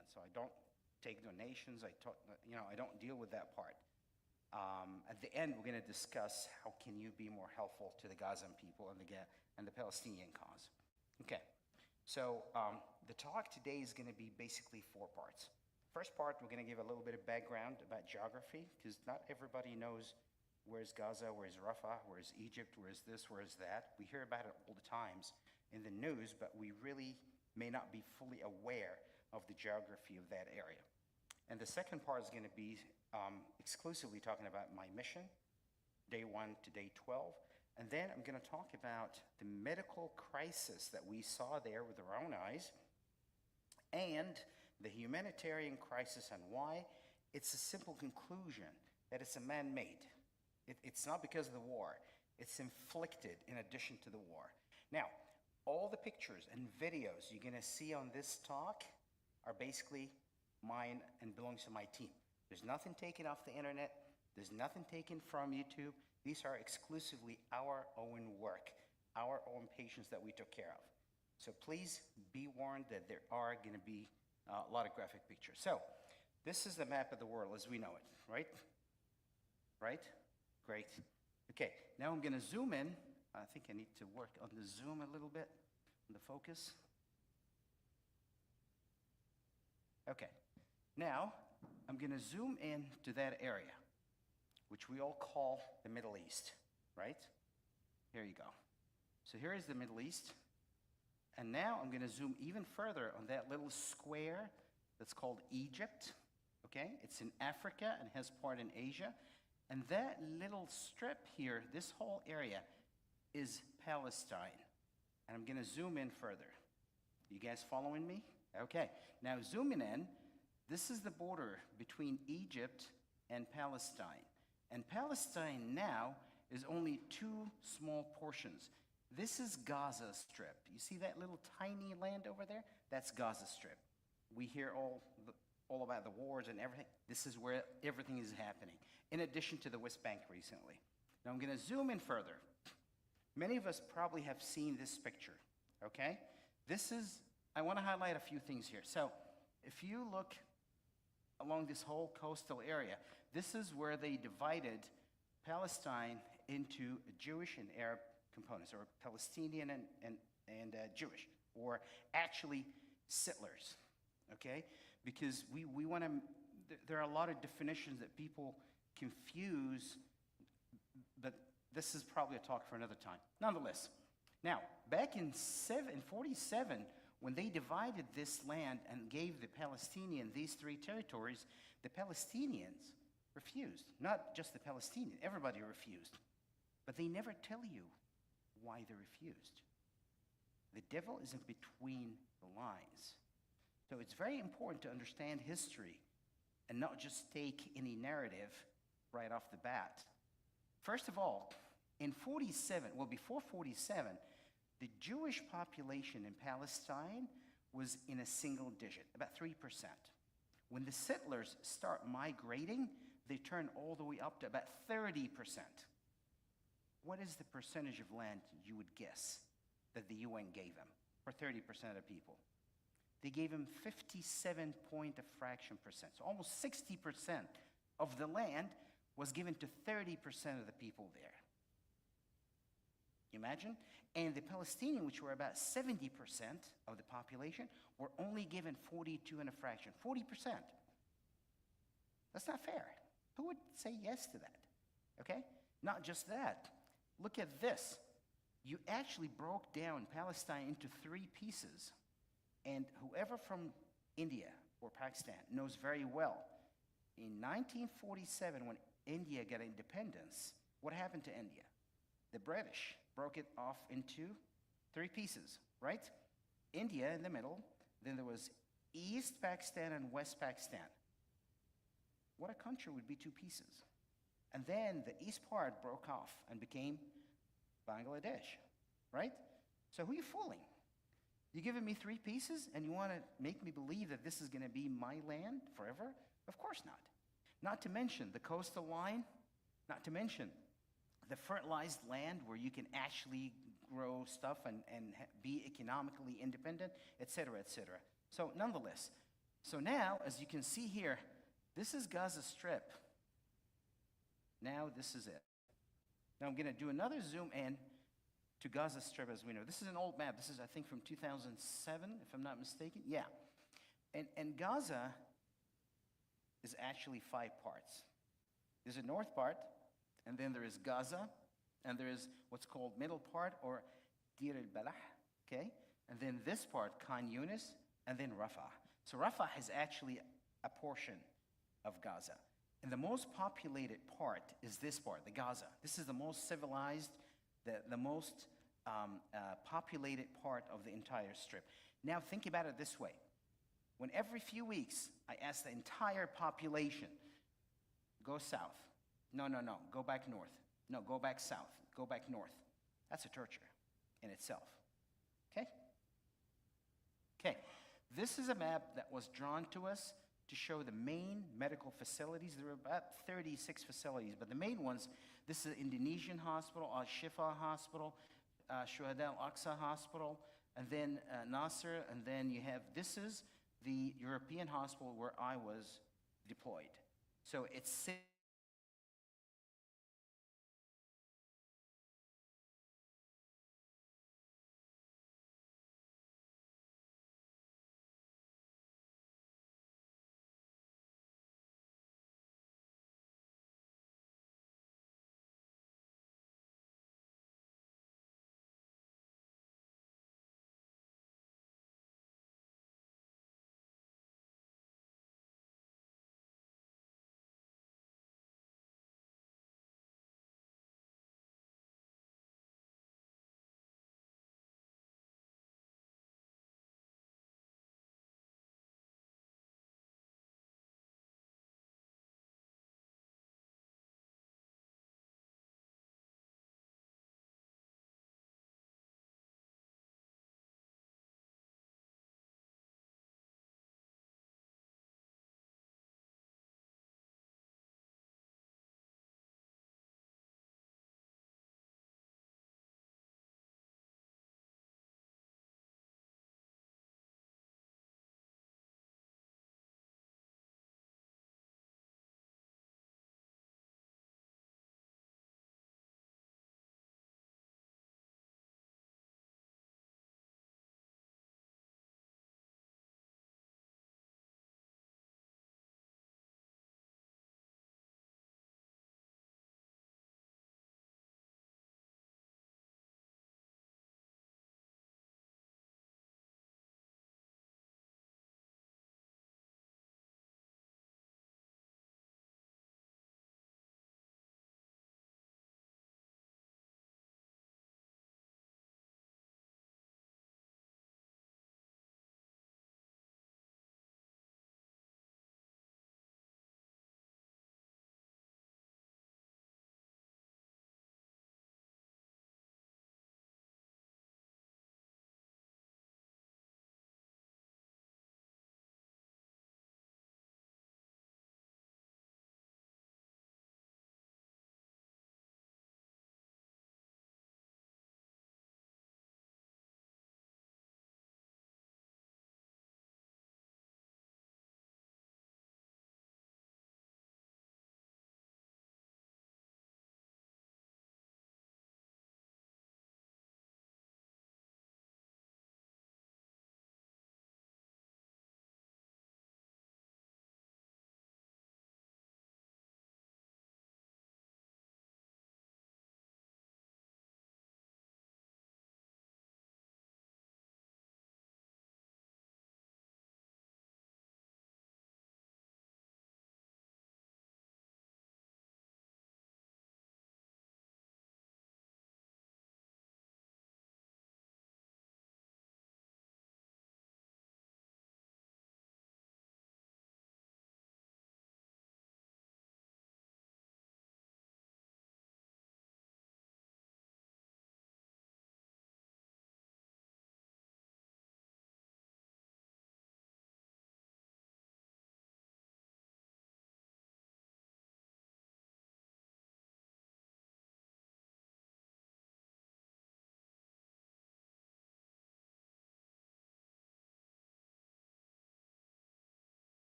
one. So I don't take donations. I don't deal with that part. At the end, we're going to discuss how can you be more helpful to the Gazan people and the Palestinian cause. Okay, so the talk today is going to be basically 4 parts. First part, we're going to give a little bit of background about geography, because not everybody knows where's Gaza, where's Rafah, where's Egypt, where's this, where's that. We hear about it all the times in the news, but we really may not be fully aware of the geography of that area. And the second part is going to be exclusively talking about my mission, day 1 to day 12. And then I'm going to talk about the medical crisis that we saw there with our own eyes, and the humanitarian crisis, and why it's a simple conclusion that it's a man-made. It's not because of the war. It's inflicted in addition to the war. Now, all the pictures and videos you're going to see on this talk are basically mine and belongs to my team. There's nothing taken off the internet. There's nothing taken from YouTube. These are exclusively our own work, our own patients that we took care of. So please be warned that there are going to be a lot of graphic pictures. So this is the map of the world as we know it, right? Right? Great. Okay, now I'm going to zoom in. I think I need to work on the zoom a little bit, on the focus. Okay, now I'm going to zoom in to that area, which we all call the Middle East, right? Here you go. So here is the Middle East. And now I'm going to zoom even further on that little square that's called Egypt, okay? It's in Africa and has part in Asia. And that little strip here, this whole area, is Palestine. And I'm going to zoom in further. You guys following me? Okay. Now zooming in, this is the border between Egypt and Palestine. And Palestine now is only 2 small portions. This is Gaza Strip. You see that little tiny land over there? That's Gaza Strip. We hear all about the wars and everything. This is where everything is happening, in addition to the West Bank recently. Now I'm going to zoom in further. Many of us probably have seen this picture, okay? I want to highlight a few things here. So if you look along this whole coastal area, this is where they divided Palestine into Jewish and Arab components, or Palestinian and Jewish, or actually settlers, okay? Because we want to, there are a lot of definitions that people confuse, but this is probably a talk for another time. Nonetheless, now, back in 47, when they divided this land and gave the Palestinians these 3 territories, the Palestinians refused. Not just the Palestinians, everybody refused. But they never tell you why they refused. The devil is in between the lines. So it's very important to understand history and not just take any narrative right off the bat. First of all, in 47, well, before 47, the Jewish population in Palestine was in a single digit, about 3%. When the settlers start migrating, they turn all the way up to about 30%. What is the percentage of land you would guess that the UN gave them for 30% of the people? They gave them 57 point a fraction percent. So almost 60% of the land was given to 30% of the people there. You imagine? And the Palestinians, which were about 70% of the population, were only given 42 and a fraction, 40%. That's not fair. Who would say yes to that? Okay? Not just that. Look at this. You actually broke down Palestine into 3 pieces. And whoever from India or Pakistan knows very well, in 1947, when India got independence, what happened to India? The British broke it off into 3 pieces, right? India in the middle, then there was East Pakistan and West Pakistan. What a country would be 2 pieces? And then the east part broke off and became Bangladesh, right? So who are you fooling? You're giving me 3 pieces and you want to make me believe that this is going to be my land forever? Of course not. Not to mention the coastal line, not to mention the fertilized land where you can actually grow stuff and be economically independent, et cetera, et cetera. So nonetheless, So now, as you can see here, this is Gaza Strip. Now this is it. Now I'm going to do another zoom in to Gaza Strip as we know. This is an old map. This is, I think, from 2007, if I'm not mistaken. Yeah. And Gaza is actually 5 parts. There's a north part, and then there is Gaza, and there is what's called middle part, or Dir al-Balah, okay? And then this part, Khan Yunis, and then Rafah. So Rafah is actually a portion of Gaza. And the most populated part is this part, the Gaza. This is the most civilized, the most populated part of the entire strip. Now think about it this way. When every few weeks I ask the entire population, go south. No, go back north. No, go back south. Go back north. That's a torture in itself. Okay? Okay. This is a map that was drawn to us to show the main medical facilities. There are about 36 facilities, but the main ones, this is the Indonesian hospital, Al-Shifa Hospital, Shuhada Al-Aqsa Hospital, and then Nasser, and then you have, this is the European hospital where I was deployed. So it's